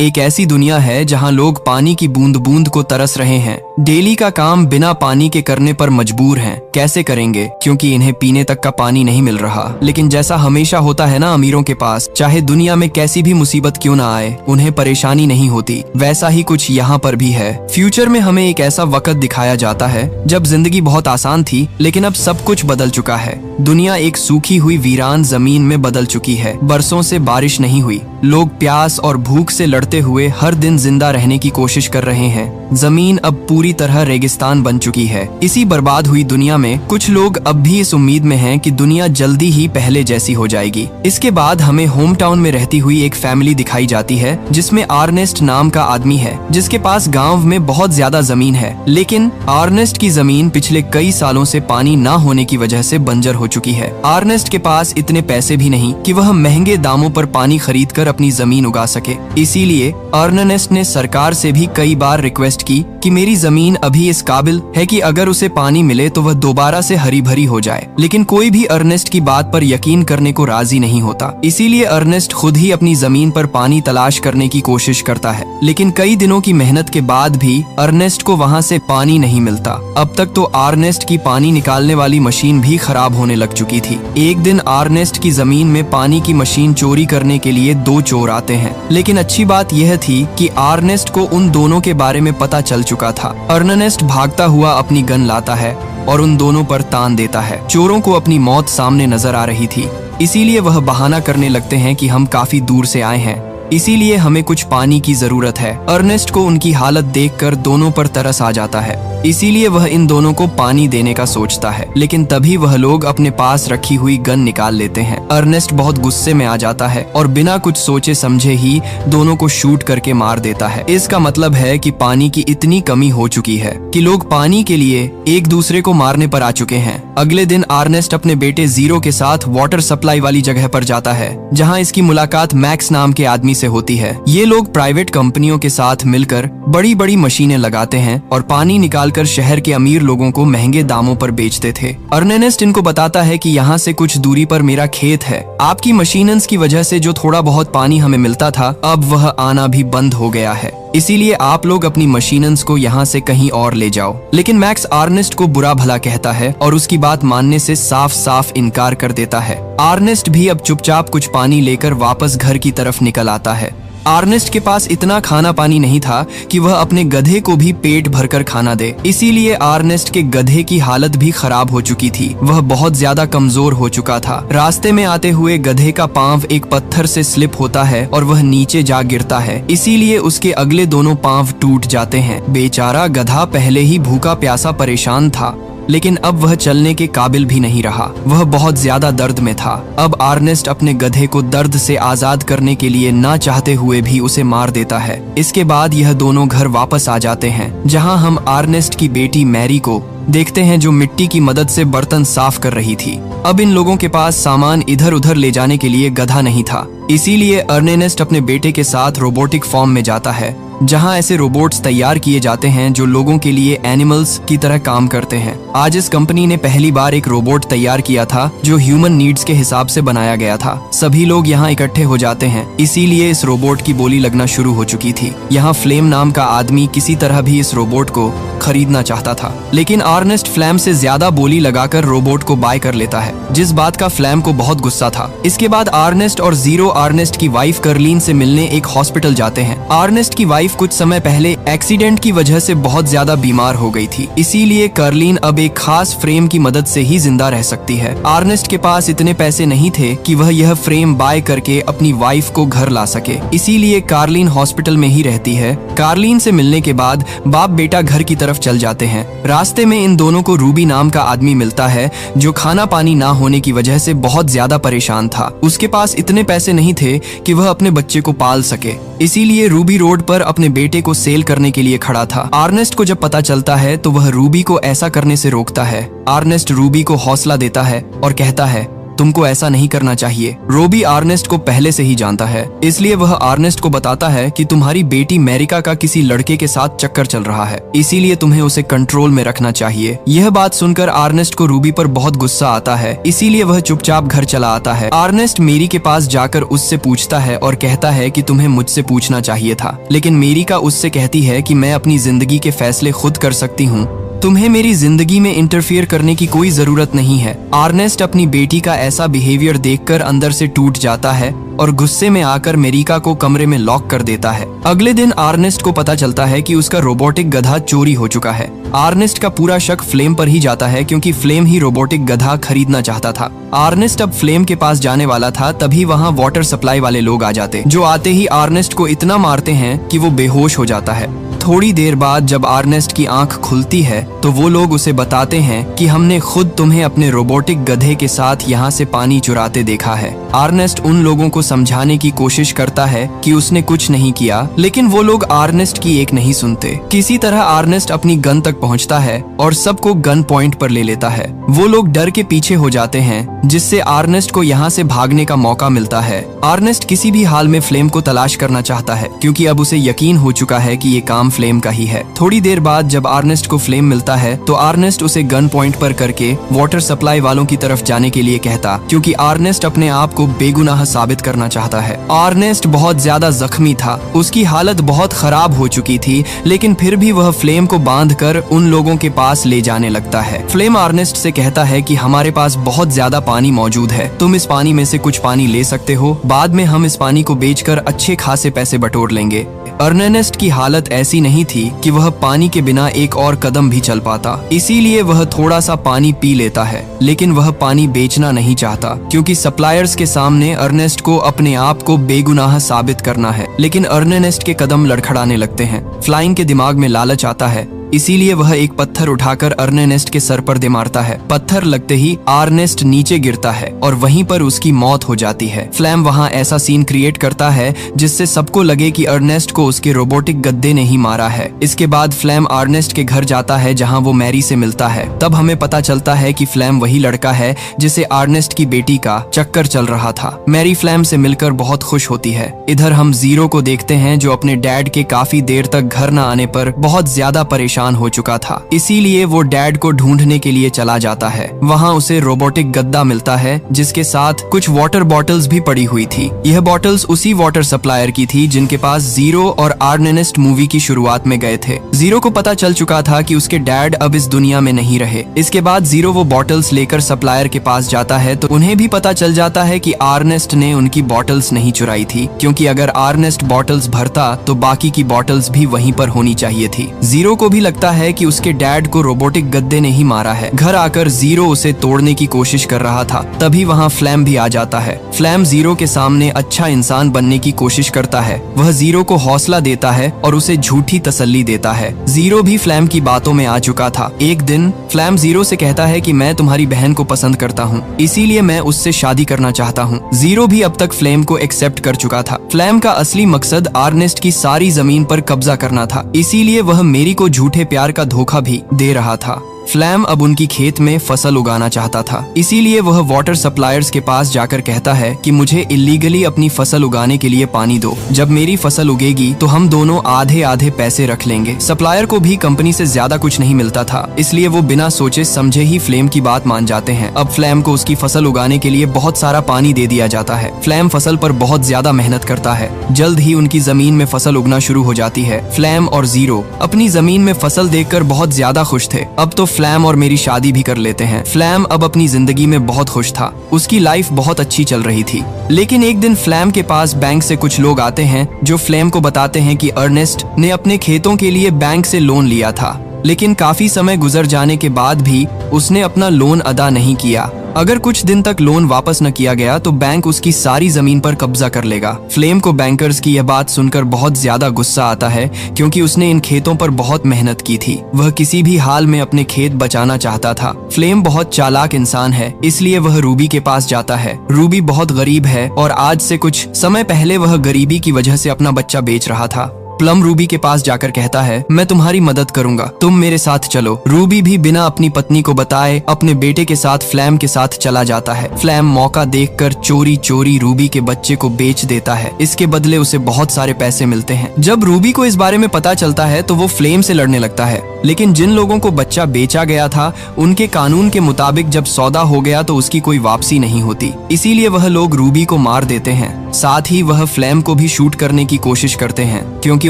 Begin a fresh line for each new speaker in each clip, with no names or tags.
एक ऐसी दुनिया है जहां लोग पानी की बूंद बूंद को तरस रहे हैं। डेली का काम बिना पानी के करने पर मजबूर हैं। कैसे करेंगे, क्योंकि इन्हें पीने तक का पानी नहीं मिल रहा। लेकिन जैसा हमेशा होता है ना अमीरों के पास, चाहे दुनिया में कैसी भी मुसीबत क्यों ना आए, उन्हें परेशानी नहीं होती। वैसा ही कुछ यहाँ पर भी है। फ्यूचर में हमें एक ऐसा वक्त दिखाया जाता है जब जिंदगी बहुत आसान थी, लेकिन अब सब कुछ बदल चुका है। दुनिया एक सूखी हुई वीरान जमीन में बदल चुकी है। बरसों से बारिश नहीं हुई। लोग प्यास और भूख से लड़ते हुए हर दिन जिंदा रहने की कोशिश कर रहे हैं। जमीन अब पूरी तरह रेगिस्तान बन चुकी है। इसी बर्बाद हुई दुनिया में कुछ लोग अब भी इस उम्मीद में हैं कि दुनिया जल्दी ही पहले जैसी हो जाएगी। इसके बाद हमें होम टाउन में रहती हुई एक फैमिली दिखाई जाती है जिसमें आर्नेस्ट नाम का आदमी है, जिसके पास गांव में बहुत ज्यादा जमीन है। लेकिन आर्नेस्ट की जमीन पिछले कई सालों से पानी ना होने की वजह से बंजर हो चुकी है। आर्नेस्ट के पास इतने पैसे भी नहीं कि वह महंगे दामों पर पानी खरीद कर अपनी जमीन उगा सके। इसीलिए अर्नेस्ट ने सरकार से भी कई बार रिक्वेस्ट की कि मेरी जमीन अभी इस काबिल है कि अगर उसे पानी मिले तो वह दोबारा से हरी भरी हो जाए। लेकिन कोई भी अर्नेस्ट की बात पर यकीन करने को राजी नहीं होता। इसीलिए अर्नेस्ट खुद ही अपनी जमीन पर पानी तलाश करने की कोशिश करता है। लेकिन कई दिनों की मेहनत के बाद भी अर्नेस्ट को वहाँ से पानी नहीं मिलता। अब तक तो अर्नेस्ट की पानी निकालने वाली मशीन भी खराब होने लग चुकी थी। एक दिन अर्नेस्ट की जमीन में पानी की मशीन चोरी करने के लिए दो चोर आते हैं। लेकिन अच्छी बात यह थी कि अर्नेस्ट को उन दोनों के बारे में पता चल चुका था। अर्नेस्ट भागता हुआ अपनी गन लाता है और उन दोनों पर तान देता है। चोरों को अपनी मौत सामने नजर आ रही थी, इसीलिए वह बहाना करने लगते हैं कि हम काफी दूर से आए हैं, इसीलिए हमें कुछ पानी की जरूरत है। अर्नेस्ट को उनकी हालत देखकर दोनों पर तरस आ जाता है, इसीलिए वह इन दोनों को पानी देने का सोचता है। लेकिन तभी वह लोग अपने पास रखी हुई गन निकाल लेते हैं। अर्नेस्ट बहुत गुस्से में आ जाता है और बिना कुछ सोचे समझे ही दोनों को शूट करके मार देता है। इसका मतलब है कि पानी की इतनी कमी हो चुकी है कि लोग पानी के लिए एक दूसरे को मारने पर आ चुके हैं। अगले दिन अर्नेस्ट अपने बेटे जीरो के साथ वाटर सप्लाई वाली जगह पर जाता है, जहाँ इसकी मुलाकात मैक्स नाम के आदमी से होती है। ये लोग प्राइवेट कंपनियों के साथ मिलकर बड़ी बड़ी मशीनें लगाते हैं और पानी निकालकर शहर के अमीर लोगों को महंगे दामों पर बेचते थे। अर्नेस्ट इनको बताता है कि यहाँ से कुछ दूरी पर मेरा खेत है। आपकी मशीनन्स की वजह से जो थोड़ा बहुत पानी हमें मिलता था, अब वह आना भी बंद हो गया है। इसीलिए आप लोग अपनी मशीनन्स को यहाँ से कहीं और ले जाओ। लेकिन मैक्स अर्नेस्ट को बुरा भला कहता है और उसकी बात मानने से साफ साफ इनकार कर देता है। अर्नेस्ट भी अब चुपचाप कुछ पानी लेकर वापस घर की तरफ निकल आता है। अर्नेस्ट के पास इतना खाना पानी नहीं था कि वह अपने गधे को भी पेट भरकर खाना दे। इसीलिए अर्नेस्ट के गधे की हालत भी खराब हो चुकी थी। वह बहुत ज्यादा कमजोर हो चुका था। रास्ते में आते हुए गधे का पांव एक पत्थर से स्लिप होता है और वह नीचे जा गिरता है। इसीलिए उसके अगले दोनों पांव टूट जाते हैं। बेचारा गधा पहले ही भूखा प्यासा परेशान था, लेकिन अब वह चलने के काबिल भी नहीं रहा। वह बहुत ज्यादा दर्द में था। अब अर्नेस्ट अपने गधे को दर्द से आजाद करने के लिए ना चाहते हुए भी उसे मार देता है। इसके बाद यह दोनों घर वापस आ जाते हैं, जहां हम अर्नेस्ट की बेटी मैरी को देखते हैं जो मिट्टी की मदद से बर्तन साफ कर रही थी। अब इन लोगों के पास सामान इधर उधर ले जाने के लिए गधा नहीं था, इसीलिए अर्नेस्ट अपने बेटे के साथ रोबोटिक फॉर्म में जाता है, जहां ऐसे रोबोट्स तैयार किए जाते हैं जो लोगों के लिए एनिमल्स की तरह काम करते हैं। आज इस कंपनी ने पहली बार एक रोबोट तैयार किया था जो ह्यूमन नीड्स के हिसाब से बनाया गया था। सभी लोग यहाँ इकट्ठे हो जाते हैं, इसीलिए इस रोबोट की बोली लगना शुरू हो चुकी थी। यहाँ फ्लेम नाम का आदमी किसी तरह भी इस रोबोट को खरीदना चाहता था, लेकिन अर्नेस्ट फ्लैम से ज्यादा बोली लगाकर रोबोट को बाय कर लेता है, जिस बात का फ्लैम को बहुत गुस्सा था। इसके बाद अर्नेस्ट और जीरो अर्नेस्ट की वाइफ कर्लीन से मिलने एक हॉस्पिटल जाते हैं। अर्नेस्ट की वाइफ कुछ समय पहले एक्सीडेंट की वजह से बहुत ज्यादा बीमार हो गई थी, इसीलिए कर्लीन अब एक खास फ्रेम की मदद से ही जिंदा रह सकती है। अर्नेस्ट के पास इतने पैसे नहीं थे कि वह यह फ्रेम बाय करके अपनी वाइफ को घर ला सके, इसीलिए कार्लीन हॉस्पिटल में ही रहती है। कार्लीन से मिलने के बाद बाप बेटा घर की तरफ चल जाते हैं। रास्ते में इन दोनों को रूबी नाम का आदमी मिलता है जो खाना पानी ना होने की वजह से बहुत ज्यादा परेशान था। उसके पास इतने पैसे नहीं थे कि वह अपने बच्चे को पाल सके, इसीलिए रूबी रोड पर अपने बेटे को सेल करने के लिए खड़ा था। अर्नेस्ट को जब पता चलता है तो वह रूबी को ऐसा करने से रोकता है। अर्नेस्ट रूबी को हौसला देता है और कहता है, तुमको ऐसा नहीं करना चाहिए। रूबी अर्नेस्ट को पहले से ही जानता है, इसलिए वह अर्नेस्ट को बताता है कि तुम्हारी बेटी मैरिका का किसी लड़के के साथ चक्कर चल रहा है, इसीलिए तुम्हें उसे कंट्रोल में रखना चाहिए। यह बात सुनकर अर्नेस्ट को रूबी पर बहुत गुस्सा आता है, इसीलिए वह चुपचाप घर चला आता है। अर्नेस्ट मेरी के पास जाकर उससे पूछता है और कहता है कि तुम्हें मुझसे पूछना चाहिए था, लेकिन मेरिका उससे कहती है कि मैं अपनी जिंदगी के फैसले खुद कर सकती हूँ, तुम्हें मेरी जिंदगी में इंटरफियर करने की कोई जरूरत नहीं है। अर्नेस्ट अपनी बेटी का ऐसा बिहेवियर देखकर अंदर से टूट जाता है और गुस्से में आकर मेरिका को कमरे में लॉक कर देता है। अगले दिन अर्नेस्ट को पता चलता है कि उसका रोबोटिक गधा चोरी हो चुका है। अर्नेस्ट का पूरा शक फ्लेम पर ही जाता है, क्योंकि फ्लेम ही रोबोटिक गधा खरीदना चाहता था। अर्नेस्ट अब फ्लेम के पास जाने वाला था, तभी वहाँ वाटर सप्लाई वाले लोग आ जाते, जो आते ही अर्नेस्ट को इतना मारते हैं कि वो बेहोश हो जाता है। थोड़ी देर बाद जब अर्नेस्ट की आंख खुलती है तो वो लोग उसे बताते हैं कि हमने खुद तुम्हें अपने रोबोटिक गधे के साथ यहाँ से पानी चुराते देखा है। अर्नेस्ट उन लोगों को समझाने की कोशिश करता है कि उसने कुछ नहीं किया, लेकिन वो लोग अर्नेस्ट की एक नहीं सुनते। किसी तरह अर्नेस्ट अपनी गन तक पहुँचता है और सबको गन पॉइंट पर ले लेता है। वो लोग डर के पीछे हो जाते हैं, जिससे अर्नेस्ट को यहाँ से भागने का मौका मिलता है। अर्नेस्ट किसी भी हाल में फ्लेम को तलाश करना चाहता है, क्योंकि अब उसे यकीन हो चुका है कि ये काम फ्लेम का ही है। थोड़ी देर बाद जब अर्नेस्ट को फ्लेम मिलता है तो अर्नेस्ट उसे गन पॉइंट पर करके वाटर सप्लाई वालों की तरफ जाने के लिए कहता, क्योंकि अर्नेस्ट अपने आप को बेगुनाह साबित करना चाहता है। अर्नेस्ट बहुत ज्यादा जख्मी था, उसकी हालत बहुत खराब हो चुकी थी, लेकिन फिर भी वह फ्लेम को बांधकर उन लोगों के पास ले जाने लगता है। फ्लेम अर्नेस्ट से कहता है कि हमारे पास बहुत ज्यादा पानी मौजूद है, तुम इस पानी में से कुछ पानी ले सकते हो, बाद में हम इस पानी को बेचकर अच्छे खासे पैसे बटोर लेंगे। अर्नेस्ट की हालत ऐसी नहीं थी कि वह पानी के बिना एक और कदम भी चल पाता, इसीलिए वह थोड़ा सा पानी पी लेता है, लेकिन वह पानी बेचना नहीं चाहता, क्योंकि सप्लायर्स के सामने अर्नेस्ट को अपने आप को बेगुनाह साबित करना है। लेकिन अर्नेस्ट के कदम लड़खड़ाने लगते हैं। फ्लाइंग के दिमाग में लालच आता है, इसीलिए वह एक पत्थर उठाकर अर्नेस्ट के सर पर दे मारता है। पत्थर लगते ही अर्नेस्ट नीचे गिरता है और वहीं पर उसकी मौत हो जाती है। फ्लैम वहां ऐसा सीन क्रिएट करता है जिससे सबको लगे कि अर्नेस्ट को उसके रोबोटिक गद्दे ने ही मारा है। इसके बाद फ्लैम अर्नेस्ट के घर जाता है, जहां वो मैरी से मिलता है। तब हमें पता चलता है कि फ्लैम वही लड़का है जिसे अर्नेस्ट की बेटी का चक्कर चल रहा था। मैरी फ्लैम से मिलकर बहुत खुश होती है। इधर हम जीरो को देखते हैं, जो अपने डैड के काफी देर तक घर न आने पर बहुत ज्यादा परेशान हो चुका था, इसीलिए वो डैड को ढूंढने के लिए चला जाता है। वहाँ उसे रोबोटिक गद्दा मिलता है, जिसके साथ कुछ वाटर बॉटल्स भी पड़ी हुई थी। यह बॉटल्स उसी वाटर सप्लायर की थी जिनके पास जीरो और अर्नेस्ट मूवी की शुरुआत में गए थे। जीरो को पता चल चुका था कि उसके डैड अब इस दुनिया में नहीं रहे। इसके बाद जीरो वो बॉटल्स लेकर सप्लायर के पास जाता है, तो उन्हें भी पता चल जाता है कि अर्नेस्ट ने उनकी बॉटल्स नहीं चुराई थी, क्योंकि अगर अर्नेस्ट बॉटल्स भरता तो बाकी की बॉटल्स भी वहीं पर होनी चाहिए थी। जीरो को भी लगता है कि उसके डैड को रोबोटिक गद्दे ने ही मारा है। घर आकर जीरो उसे तोड़ने की कोशिश कर रहा था, तभी वहाँ फ्लैम भी आ जाता है। फ्लैम जीरो के सामने अच्छा इंसान बनने की कोशिश करता है। वह जीरो को हौसला देता है और उसे झूठी तसल्ली देता है। जीरो भी फ्लैम की बातों में आ चुका था। एक दिन फ्लैम जीरो से कहता है कि मैं तुम्हारी बहन को पसंद करता हूँ, इसीलिए मैं उससे शादी करना चाहता हूँ। जीरो भी अब तक फ्लैम को एक्सेप्ट कर चुका था। फ्लैम का असली मकसद अर्नेस्ट की सारी जमीन पर कब्जा करना था, इसीलिए वह मेरी को झूठे प्यार का धोखा भी दे रहा था। फ्लैम अब उनकी खेत में फसल उगाना चाहता था, इसीलिए वह वाटर सप्लायर्स के पास जाकर कहता है कि मुझे इलीगली अपनी फसल उगाने के लिए पानी दो। जब मेरी फसल उगेगी तो हम दोनों आधे आधे पैसे रख लेंगे। सप्लायर को भी कंपनी से ज्यादा कुछ नहीं मिलता था, इसलिए वो बिना सोचे समझे ही फ्लेम की बात मान जाते हैं। अब फ्लैम को उसकी फसल उगाने के लिए बहुत सारा पानी दे दिया जाता है। फ्लैम फसल पर बहुत ज्यादा मेहनत करता है। जल्द ही उनकी जमीन में फसल उगना शुरू हो जाती है। फ्लैम और जीरो अपनी जमीन में फसल देखकर बहुत ज्यादा खुश थे। अब तो फ्लैम और मेरी शादी भी कर लेते हैं। फ्लैम अब अपनी जिंदगी में बहुत खुश था, उसकी लाइफ बहुत अच्छी चल रही थी। लेकिन एक दिन फ्लैम के पास बैंक से कुछ लोग आते हैं, जो फ्लैम को बताते हैं कि अर्नेस्ट ने अपने खेतों के लिए बैंक से लोन लिया था, लेकिन काफी समय गुजर जाने के बाद भी उसने अपना लोन अदा नहीं किया। अगर कुछ दिन तक लोन वापस न किया गया तो बैंक उसकी सारी जमीन पर कब्जा कर लेगा। फ्लेम को बैंकर्स की यह बात सुनकर बहुत ज्यादा गुस्सा आता है, क्योंकि उसने इन खेतों पर बहुत मेहनत की थी। वह किसी भी हाल में अपने खेत बचाना चाहता था। फ्लेम बहुत चालाक इंसान है, इसलिए वह रूबी के पास जाता है। रूबी बहुत गरीब है और आज से कुछ समय पहले वह गरीबी की वजह से अपना बच्चा बेच रहा था। प्लम रूबी के पास जाकर कहता है, मैं तुम्हारी मदद करूंगा, तुम मेरे साथ चलो। रूबी भी बिना अपनी पत्नी को बताए अपने बेटे के साथ फ्लैम के साथ चला जाता है। फ्लैम मौका देखकर चोरी चोरी रूबी के बच्चे को बेच देता है। इसके बदले उसे बहुत सारे पैसे मिलते हैं। जब रूबी को इस बारे में पता चलता है तो वो फ्लेम से लड़ने लगता है, लेकिन जिन लोगों को बच्चा बेचा गया था उनके कानून के मुताबिक जब सौदा हो गया तो उसकी कोई वापसी नहीं होती, इसीलिए वह लोग रूबी को मार देते हैं। साथ ही वह फ्लैम को भी शूट करने की कोशिश करते हैं, क्योंकि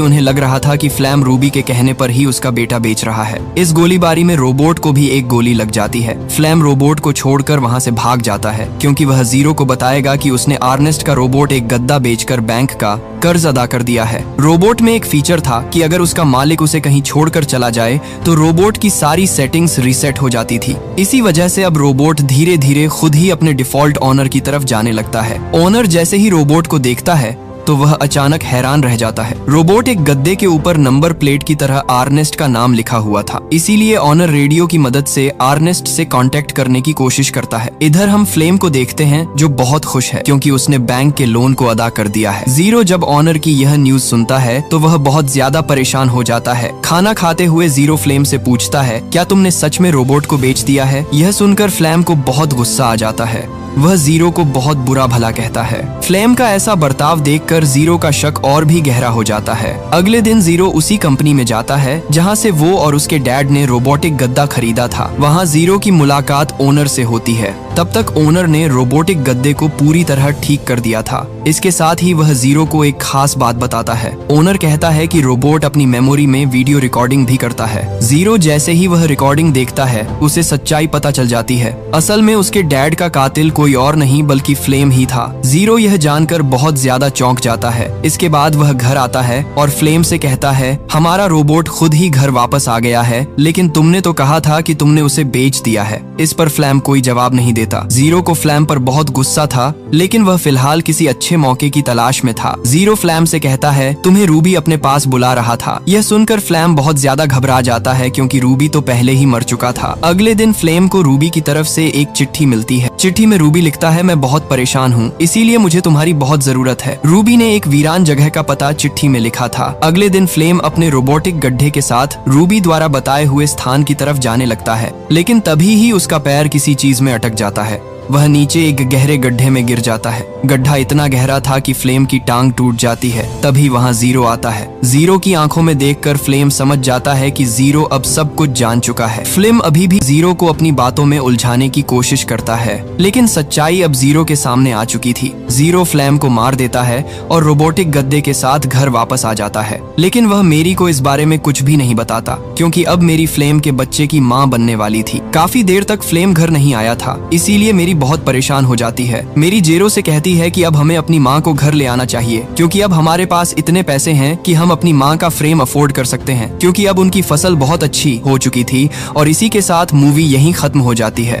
उन्हें लग रहा था कि फ्लैम रूबी के कहने पर ही उसका बेटा बेच रहा है। इस गोलीबारी में रोबोट को भी एक गोली लग जाती है। फ्लैम रोबोट को छोड़कर वहां से भाग जाता है, क्योंकि वह जीरो को बताएगा कि उसने अर्नेस्ट का रोबोट एक गद्दा बेचकर बैंक का कर्ज अदा कर दिया है। रोबोट में एक फीचर था कि अगर उसका मालिक उसे कहीं छोड़कर चला जाए तो रोबोट की सारी सेटिंग्स रीसेट हो जाती थी। इसी वजह से अब रोबोट धीरे धीरे खुद ही अपने डिफॉल्ट ओनर की तरफ जाने लगता है। ओनर जैसे ही रोबोट को देखता है तो वह अचानक हैरान रह जाता है। रोबोट एक गद्दे के ऊपर नंबर प्लेट की तरह अर्नेस्ट का नाम लिखा हुआ था, इसीलिए ऑनर रेडियो की मदद से अर्नेस्ट से कांटेक्ट करने की कोशिश करता है। इधर हम फ्लेम को देखते हैं जो बहुत खुश है क्योंकि उसने बैंक के लोन को अदा कर दिया है। जीरो जब ऑनर की यह न्यूज सुनता है तो वह बहुत ज्यादा परेशान हो जाता है। खाना खाते हुए जीरो फ्लेम से पूछता है, क्या तुमने सच में रोबोट को बेच दिया है? यह सुनकर फ्लेम को बहुत गुस्सा आ जाता है। वह जीरो को बहुत बुरा भला कहता है। फ्लेम का ऐसा बर्ताव देखकर जीरो का शक और भी गहरा हो जाता है। अगले दिन जीरो उसी कंपनी में जाता है जहां से वो और उसके डैड ने रोबोटिक गद्दा खरीदा था। वहां जीरो की मुलाकात ओनर से होती है। तब तक ओनर ने रोबोटिक गद्दे को पूरी तरह ठीक कर दिया था। इसके साथ ही वह जीरो को एक खास बात बताता है। ओनर कहता है कि रोबोट अपनी मेमोरी में वीडियो रिकॉर्डिंग भी करता है। जीरो जैसे ही वह रिकॉर्डिंग देखता है उसे सच्चाई पता चल जाती है। असल में उसके डैड का कातिल कोई और नहीं बल्कि फ्लेम ही था। जीरो यह जानकर बहुत ज्यादा चौंक जाता है। इसके बाद वह घर आता है और फ्लेम से कहता है, हमारा रोबोट खुद ही घर वापस आ गया है, लेकिन तुमने तो कहा था कि तुमने उसे बेच दिया है। इस पर फ्लेम कोई जवाब नहीं देता। जीरो को फ्लेम पर बहुत गुस्सा था, लेकिन वह फिलहाल किसी अच्छे मौके की तलाश में था। जीरो फ्लेम से कहता है, तुम्हें रूबी अपने पास बुला रहा था। यह सुनकर फ्लेम बहुत ज्यादा घबरा जाता है क्योंकि रूबी तो पहले ही मर चुका था। अगले दिन फ्लेम को रूबी की तरफ से एक चिट्ठी मिलती है। चिट्ठी में रूबी लिखता है, मैं बहुत परेशान हूँ, इसीलिए मुझे तुम्हारी बहुत जरूरत है। रूबी ने एक वीरान जगह का पता चिट्ठी में लिखा था। अगले दिन फ्लेम अपने रोबोटिक गड्ढे के साथ रूबी द्वारा बताए हुए स्थान की तरफ जाने लगता है, लेकिन तभी ही उसका पैर किसी चीज में अटक जाता है। वह नीचे एक गहरे गड्ढे में गिर जाता है। गड्ढा इतना गहरा था कि फ्लेम की टांग टूट जाती है। तभी वहां जीरो आता है। जीरो की आंखों में देखकर फ्लेम समझ जाता है कि जीरो अब सब कुछ जान चुका है। फ्लेम अभी भी जीरो को अपनी बातों में उलझाने की कोशिश करता है, लेकिन सच्चाई अब जीरो के सामने आ चुकी थी। जीरो फ्लेम को मार देता है और रोबोटिक गद्दे के साथ घर वापस आ जाता है, लेकिन वह मेरी को इस बारे में कुछ भी नहीं बताता, क्योंकि अब मेरी फ्लेम के बच्चे की माँ बनने वाली थी। काफी देर तक फ्लेम घर नहीं आया था, इसीलिए मेरी बहुत परेशान हो जाती है। मेरी जेरो से कहती है कि अब हमें अपनी माँ को घर ले आना चाहिए, क्योंकि अब हमारे पास इतने पैसे हैं कि हम अपनी माँ का फ्रेम अफोर्ड कर सकते हैं, क्योंकि अब उनकी फसल बहुत अच्छी हो चुकी थी। और इसी के साथ मूवी यहीं खत्म हो जाती है।